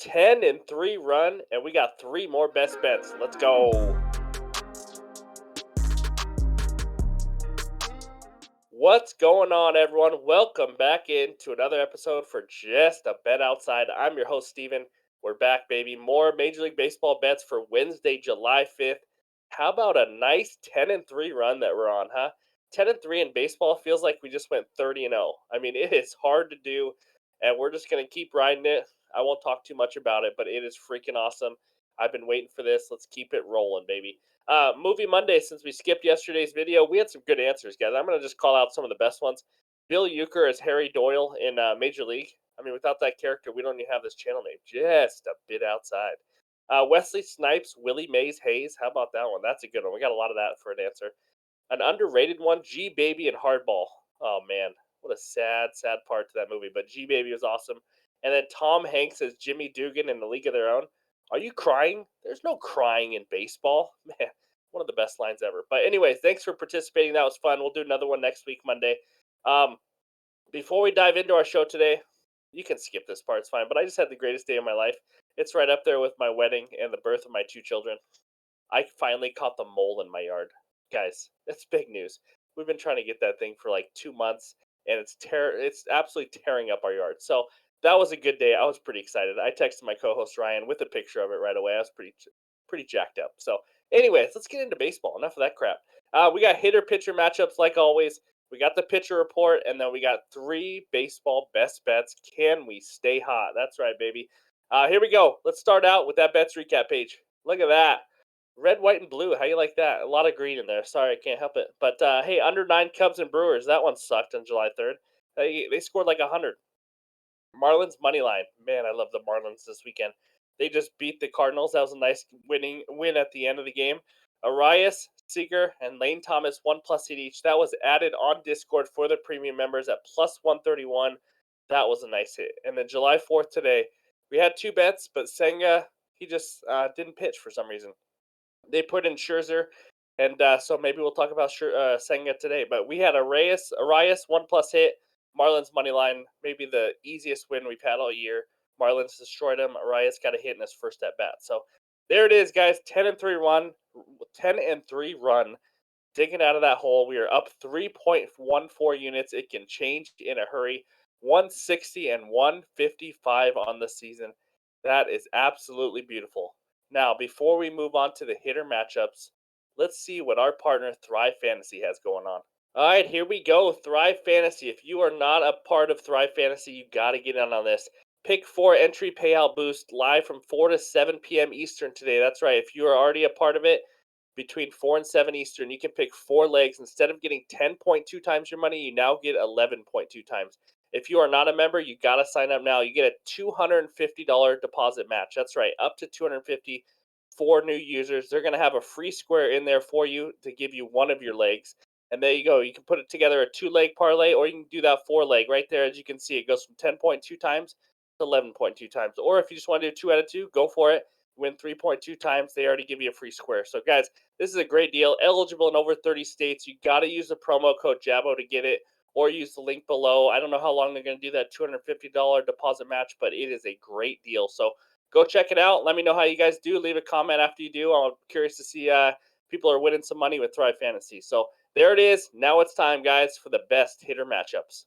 10-3 run, and we got three more best bets. Let's go. What's going on, everyone? Welcome back into another episode for Just a Bet Outside. I'm your host, Steven. We're back, baby. More Major League Baseball bets for Wednesday, July 5th. How about a nice 10-3 run that we're on, huh? 10-3 in baseball feels like we just went 30-0. I mean, it is hard to do, and we're just going to keep riding it. I won't talk too much about it, but it is freaking awesome. I've been waiting for this. Let's keep it rolling, baby. Movie Monday, since we skipped yesterday's video, we had some good answers, guys. I'm going to just call out some of the best ones. Bill Euchre as Harry Doyle in Major League. I mean, without that character, we don't even have this channel name. Just a bit outside. Wesley Snipes, Willie Mays Hayes. How about that one? That's a good one. We got a lot of that for an answer. An underrated one, G Baby and Hardball. Oh, man. What a sad, sad part to that movie. But G Baby was awesome. And then Tom Hanks as Jimmy Dugan in The League of Their Own. Are you crying? There's no crying in baseball. Man, one of the best lines ever. But anyways, thanks for participating. That was fun. We'll do another one next week, Monday. Um, Before we dive into our show today, you can skip this part, it's fine. But I just had the greatest day of my life. It's right up there with my wedding and the birth of my two children. I finally caught the mole in my yard. Guys, that's big news. We've been trying to get that thing for like 2 months, and it's absolutely tearing up our yard. So that was a good day. I was pretty excited. I texted my co-host Ryan with a picture of it right away. I was pretty jacked up. So, anyways, let's get into baseball. Enough of that crap. We got hitter pitcher matchups like always. We got the pitcher report, and then we got three baseball best bets. Can we stay hot? That's right, baby. Here we go. Let's start out with that bets recap page. Look at that. Red, white, and blue. How you like that? A lot of green in there. Sorry, I can't help it. But hey, under nine Cubs and Brewers. That one sucked on July 3rd. They scored like 100. Marlins money line. Man, I love the Marlins this weekend. They just beat the Cardinals. That was a nice win at the end of the game. Arias, Seager, and Lane Thomas 1+ hit each. That was added on Discord for the premium members at plus 131. That was a nice hit. And then July 4th today, we had two bets, but Senga he just didn't pitch for some reason. They put in Scherzer, and so maybe we'll talk about Senga today. But we had Arias 1+ hit, Marlins money line, maybe the easiest win we've had all year. Marlins destroyed him. Arias got a hit in his first at bat. So there it is, guys. 10-3 run, 10-3 run. Digging out of that hole, we are up 3.14 units. It can change in a hurry. 160 and 155 on the season. That is absolutely beautiful. Now, before we move on to the hitter matchups, let's see what our partner Thrive Fantasy has going on. All right, here we go. Thrive Fantasy. If you are not a part of Thrive Fantasy, you got to get in on this. Pick 4 entry payout boost live from 4 to 7 p.m. Eastern today. That's right. If you are already a part of it, between 4 and 7 Eastern, you can pick 4 legs. Instead of getting 10.2 times your money, you now get 11.2 times. If you are not a member, you got to sign up now. You get a $250 deposit match. That's right, up to $250 for new users. They're going to have a free square in there for you to give you one of your legs. And there you go. You can put it together a 2-leg parlay, or you can do that 4-leg. Right there, as you can see, it goes from 10.2 times to 11.2 times. Or if you just want to do 2 out of 2, go for it. Win 3.2 times. They already give you a free square. So, guys, this is a great deal. Eligible in over 30 states. You got to use the promo code JABO to get it, or use the link below. I don't know how long they're going to do that $250 deposit match, but it is a great deal. So, go check it out. Let me know how you guys do. Leave a comment after you do. I'm curious to see people are winning some money with Thrive Fantasy. So, there it is. Now it's time, guys, for the best hitter matchups.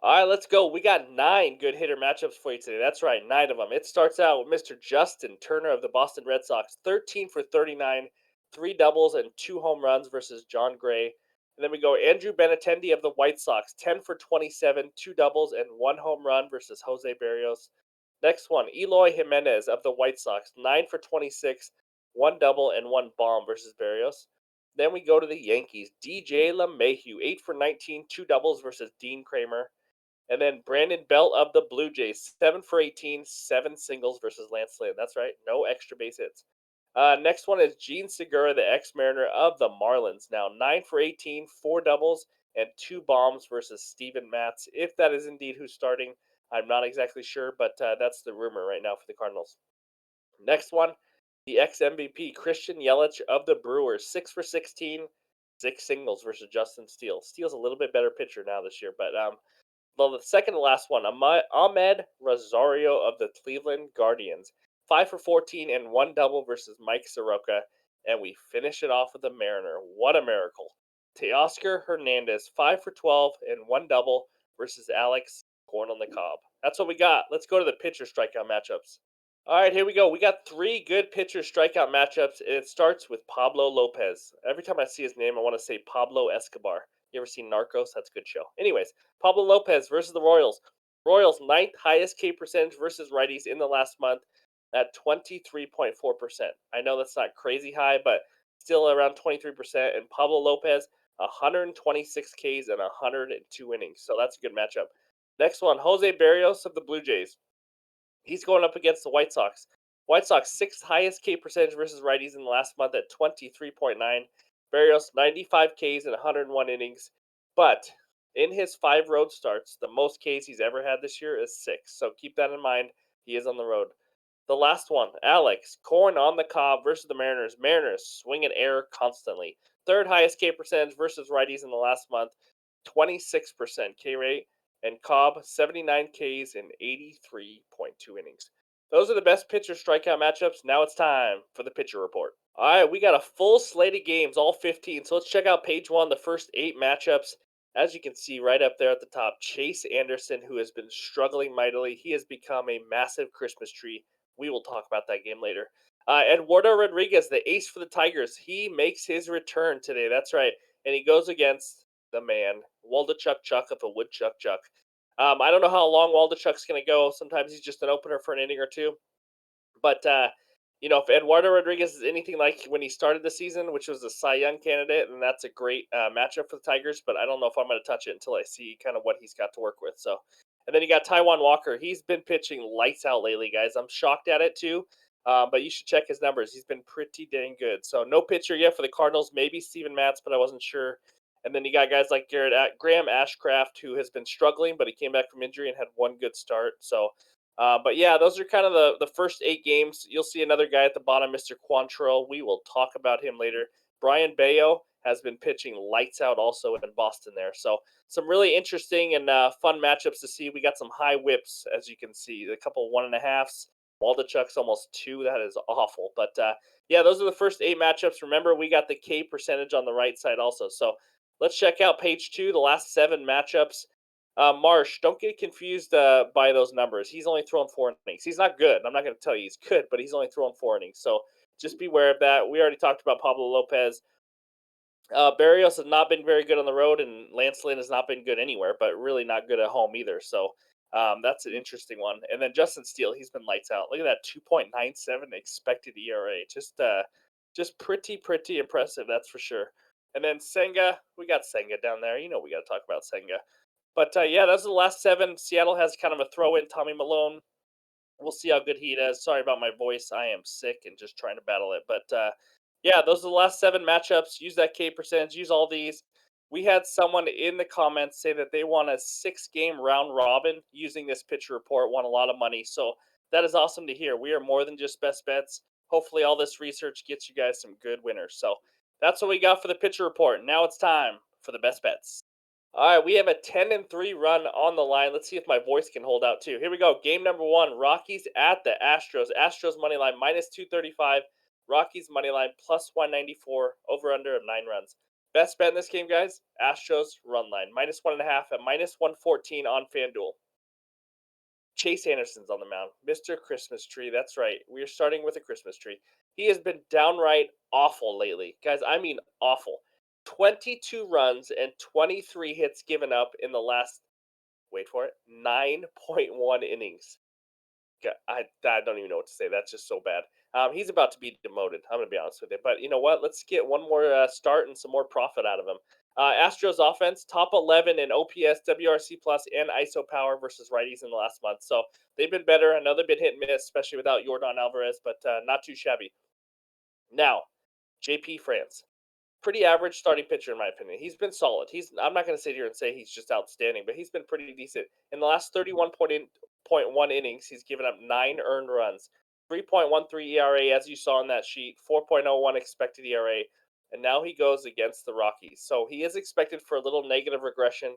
All right, let's go. We got 9 good hitter matchups for you today. That's right, 9 of them. It starts out with Mr. Justin Turner of the Boston Red Sox, 13 for 39, 3 doubles and 2 home runs versus John Gray. And then we go Andrew Benintendi of the White Sox, 10 for 27, 2 doubles and 1 home run versus Jose Barrios. Next one, Eloy Jimenez of the White Sox, 9 for 26, 1 double and 1 bomb versus Barrios. Then we go to the Yankees, DJ LeMahieu, 8 for 19, 2 doubles versus Dean Kramer. And then Brandon Belt of the Blue Jays, 7 for 18, 7 singles versus Lance Lynn. That's right, no extra base hits. Next one is Gene Segura, the ex-Mariner of the Marlins. Now 9 for 18, 4 doubles, and 2 bombs versus Steven Matz. If that is indeed who's starting, I'm not exactly sure, but that's the rumor right now for the Cardinals. Next one, the ex-MVP, Christian Yelich of the Brewers, 6 for 16, 6 singles versus Justin Steele. Steele's a little bit better pitcher now this year, but Well, the second to last one, Ahmed Rosario of the Cleveland Guardians, 5 for 14 and one double versus Mike Soroka, and we finish it off with a Mariner. What a miracle! Teoscar Hernandez, 5 for 12 and one double versus Alex Corn on the Cob. That's what we got. Let's go to the pitcher strikeout matchups. All right, here we go. We got three good pitcher strikeout matchups, and it starts with Pablo Lopez. Every time I see his name, I want to say Pablo Escobar. You ever seen Narcos? That's a good show. Anyways, Pablo Lopez versus the Royals. Royals ninth highest K percentage versus righties in the last month at 23.4%. I know that's not crazy high, but still around 23%. And Pablo Lopez, 126 Ks and 102 innings. So that's a good matchup. Next one, Jose Barrios of the Blue Jays. He's going up against the White Sox. White Sox sixth highest K percentage versus righties in the last month at 23.9. Barrios 95 Ks and 101 innings. But in his five road starts, the most Ks he's ever had this year is six. So keep that in mind. He is on the road. The last one, Alex, Corn on the Cob versus the Mariners. Mariners swing and air constantly. Third highest K percentage versus righties in the last month, 26% K rate. And Cobb, 79 Ks in 83.2 innings. Those are the best pitcher strikeout matchups. Now it's time for the pitcher report. All right, we got a full slate of games, all 15. So let's check out page one, the first eight matchups. As you can see right up there at the top, Chase Anderson, who has been struggling mightily, he has become a massive Christmas tree. We will talk about that game later. Eduardo Rodriguez, the ace for the Tigers, he makes his return today. That's right. And he goes against the man, Waldachuk Chuck of the Woodchuck Chuck. I don't know how long Waldachuk's going to go. Sometimes he's just an opener for an inning or two. But if Eduardo Rodriguez is anything like when he started the season, which was a Cy Young candidate, then that's a great matchup for the Tigers. But I don't know if I'm going to touch it until I see kind of what he's got to work with. So, and then you got Taiwan Walker. He's been pitching lights out lately, guys. I'm shocked at it too. But you should check his numbers. He's been pretty dang good. So no pitcher yet for the Cardinals. Maybe Steven Matz, but I wasn't sure. And then you got guys like Graham Ashcraft, who has been struggling, but he came back from injury and had one good start. So but yeah, those are kind of the first eight games. You'll see another guy at the bottom, Mr. Quantrill. We will talk about him later. Brian Bayo has been pitching lights out also in Boston there. So some really interesting and fun matchups to see. We got some high whips, as you can see. A couple 1.5s. Waldachuk's almost two. That is awful. But yeah, those are the first eight matchups. Remember, we got the K percentage on the right side also. So let's check out page two, the last seven matchups. Marsh, don't get confused by those numbers. He's only thrown 4 innings. He's not good. I'm not going to tell you he's good, but he's only thrown 4 innings. So just beware of that. We already talked about Pablo Lopez. Barrios has not been very good on the road, and Lance Lynn has not been good anywhere, but really not good at home either. So that's an interesting one. And then Justin Steele, he's been lights out. Look at that 2.97 expected ERA. Just pretty impressive, that's for sure. And then Senga, we got Senga down there. You know we got to talk about Senga. But yeah, those are the last seven. Seattle has kind of a throw in Tommy Malone. We'll see how good he does. Sorry about my voice. I am sick and just trying to battle it. But yeah, those are the last seven matchups. Use that K percentage. Use all these. We had someone in the comments say that they want a 6-game round robin using this pitcher report, won a lot of money. So that is awesome to hear. We are more than just best bets. Hopefully, all this research gets you guys some good winners. So that's what we got for the pitcher report. Now it's time for the best bets. All right, we have a 10-3 run on the line. Let's see if my voice can hold out too. Here we go. Game number one, Rockies at the Astros. Astros money line minus 235. Rockies money line plus 194. Over under of 9 runs. Best bet in this game, guys. Astros run line minus 1.5 at minus 114 on FanDuel. Chase Anderson's on the mound. Mr. Christmas Tree. That's right. We are starting with a Christmas tree. He has been downright awful lately. Guys, I mean awful. 22 runs and 23 hits given up in the last, wait for it, 9.1 innings. I don't even know what to say. That's just so bad. He's about to be demoted. I'm going to be honest with you. But you know what? Let's get one more start and some more profit out of him. Astros offense, top 11 in OPS, WRC plus, and ISO power versus righties in the last month. So they've been better. I know they've been hit and miss, especially without Jordan Alvarez, but not too shabby. Now, JP France. Pretty average starting pitcher in my opinion. He's been solid. I'm not going to sit here and say he's just outstanding, but he's been pretty decent. In the last 31.1 innings, he's given up 9 earned runs, 3.13 ERA as you saw on that sheet, 4.01 expected ERA, and now he goes against the Rockies. So he is expected for a little negative regression.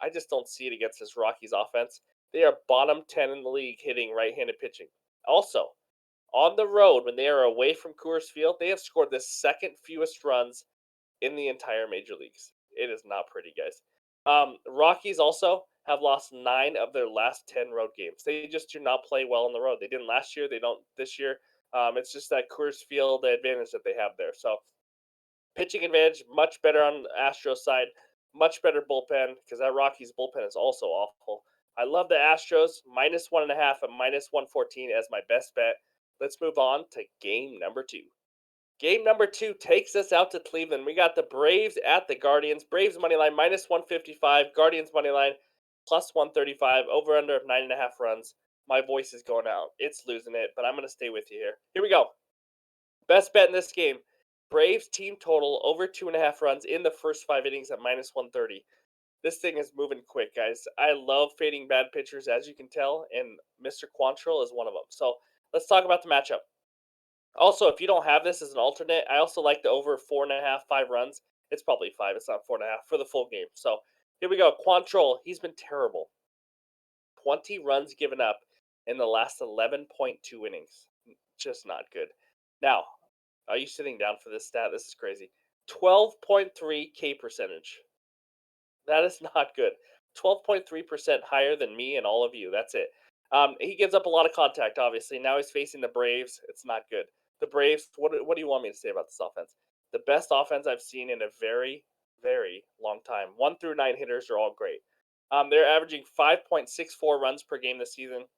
I just don't see it against this Rockies offense. They are bottom 10 in the league hitting right-handed pitching. Also, on the road, when they are away from Coors Field, they have scored the second fewest runs in the entire major leagues. It is not pretty, guys. Rockies also have lost 9 of their last 10 road games. They just do not play well on the road. They didn't last year. They don't this year. It's just that Coors Field advantage that they have there. So pitching advantage much better on the Astros side. Much better bullpen because that Rockies bullpen is also awful. I love the Astros -1.5 and -114 as my best bet. Let's move on to game number two. Game number two takes us out to Cleveland. We got the Braves at the Guardians. Braves money line -155. Guardians money line +135. Over under of 9.5 runs. My voice is going out. It's losing it, but I'm going to stay with you here. Here we go. Best bet in this game. Braves team total over 2.5 runs in the first 5 innings at -130. This thing is moving quick, guys. I love fading bad pitchers, as you can tell, and Mr. Quantrill is one of them. So let's talk about the matchup. Also, if you don't have this as an alternate, I also like the over 4.5, 5 runs. It's probably five. It's not 4.5 for the full game. So here we go. Quantrill, he's been terrible. 20 runs given up in the last 11.2 innings. Just not good. Now, are you sitting down for this stat? This is crazy. 12.3 K percentage. That is not good. 12.3% higher than me and all of you. That's it. He gives up a lot of contact, obviously. Now he's facing the Braves. It's not good. The Braves, what do you want me to say about this offense? The best offense I've seen in a very, very long time. 1 through 9 hitters are all great. They're averaging 5.64 runs per game this season.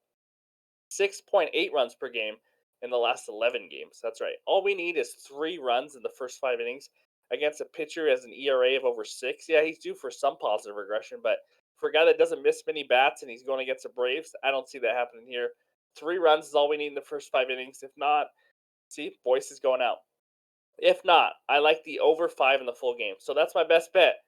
6.8 runs per game in the last 11 games. That's right. All we need is 3 runs in the first 5 innings against a pitcher has an ERA of over 6. Yeah, he's due for some positive regression, but for a guy that doesn't miss many bats and he's going against the Braves, I don't see that happening here. 3 runs is all we need in the first 5 innings. If not, see, Boyce is going out. If not, I like the over 5 in the full game. So that's my best bet.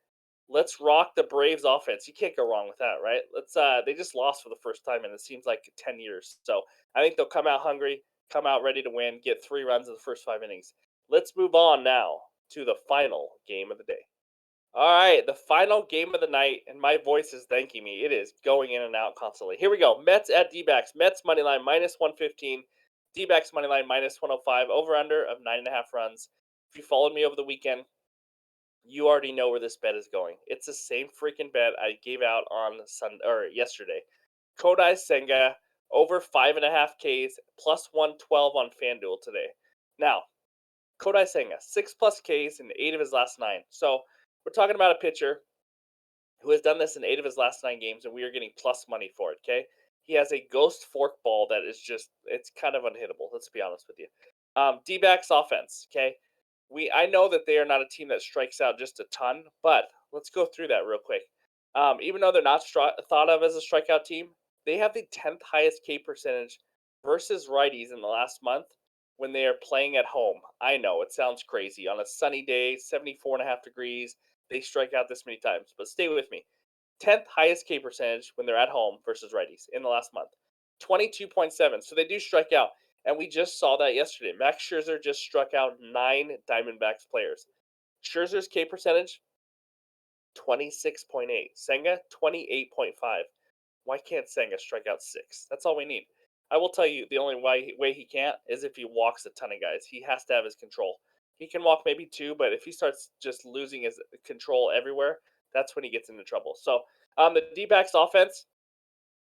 Let's rock the Braves offense. You can't go wrong with that, right? Let's they just lost for the first time in it seems like 10 years. So I think they'll come out hungry, come out ready to win, get 3 runs in the first 5 innings. Let's move on now to the final game of the day. All right, the final game of the night, and my voice is thanking me. It is going in and out constantly. Here we go. Mets at D-backs. Mets money line -115. D-backs money line -105. Over under of 9.5 runs. If you followed me over the weekend, you already know where this bet is going. It's the same freaking bet I gave out on Sunday or yesterday. Kodai Senga over 5.5 Ks +112 on FanDuel today. Now, Kodai Senga 6+ Ks in 8 of his last 9. So we're talking about a pitcher who has done this in 8 of his last 9 games, and we are getting plus money for it. Okay, he has a ghost fork ball that is it's kind of unhittable. Let's be honest with you. D-backs offense. Okay, I know that they are not a team that strikes out just a ton, but let's go through that real quick. Even though they're not thought of as a strikeout team, they have the 10th highest K percentage versus righties in the last month when they are playing at home. I know it sounds crazy. On a sunny day, 74.5 degrees, they strike out this many times, but stay with me. 10th highest K percentage when they're at home versus righties in the last month. 22.7. So they do strike out. And we just saw that yesterday. Max Scherzer just struck out 9 Diamondbacks players. Scherzer's K percentage, 26.8. Senga, 28.5. Why can't Senga strike out 6? That's all we need. I will tell you the only way he can't is if he walks a ton of guys. He has to have his control. He can walk maybe 2, but if he starts just losing his control everywhere, that's when he gets into trouble. So the D-backs offense,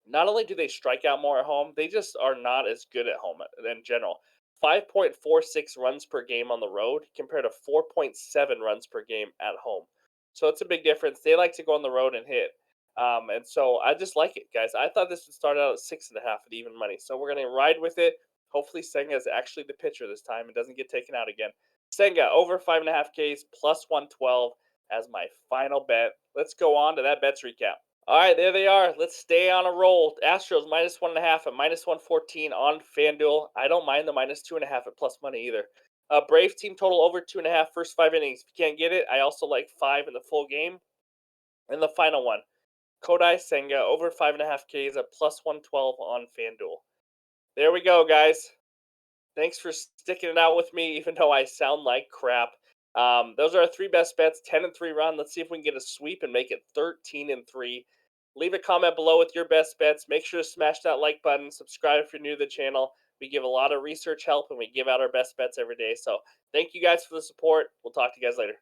not only do they strike out more at home, they just are not as good at home in general. 5.46 runs per game on the road compared to 4.7 runs per game at home. So it's a big difference. They like to go on the road and hit. And so I just like it, guys. I thought this would start out at 6.5 at even money. So we're going to ride with it. Hopefully Senga is actually the pitcher this time and doesn't get taken out again. Senga over 5.5 Ks +112 as my final bet. Let's go on to that bets recap. All right, there they are. Let's stay on a roll. Astros -1.5 at -114 on FanDuel. I don't mind the -2.5 at plus money either. Brave team total over 2.5 first 5 innings. If you can't get it, I also like 5 in the full game. And the final one, Kodai Senga over 5.5 Ks at +112 on FanDuel. There we go, guys. Thanks for sticking it out with me, even though I sound like crap. Those are our 3 best bets, 10 and 3 run. Let's see if we can get a sweep and make it 13 and 3. Leave a comment below with your best bets. Make sure to smash that like button. Subscribe if you're new to the channel. We give a lot of research help and we give out our best bets every day. So thank you guys for the support. We'll talk to you guys later.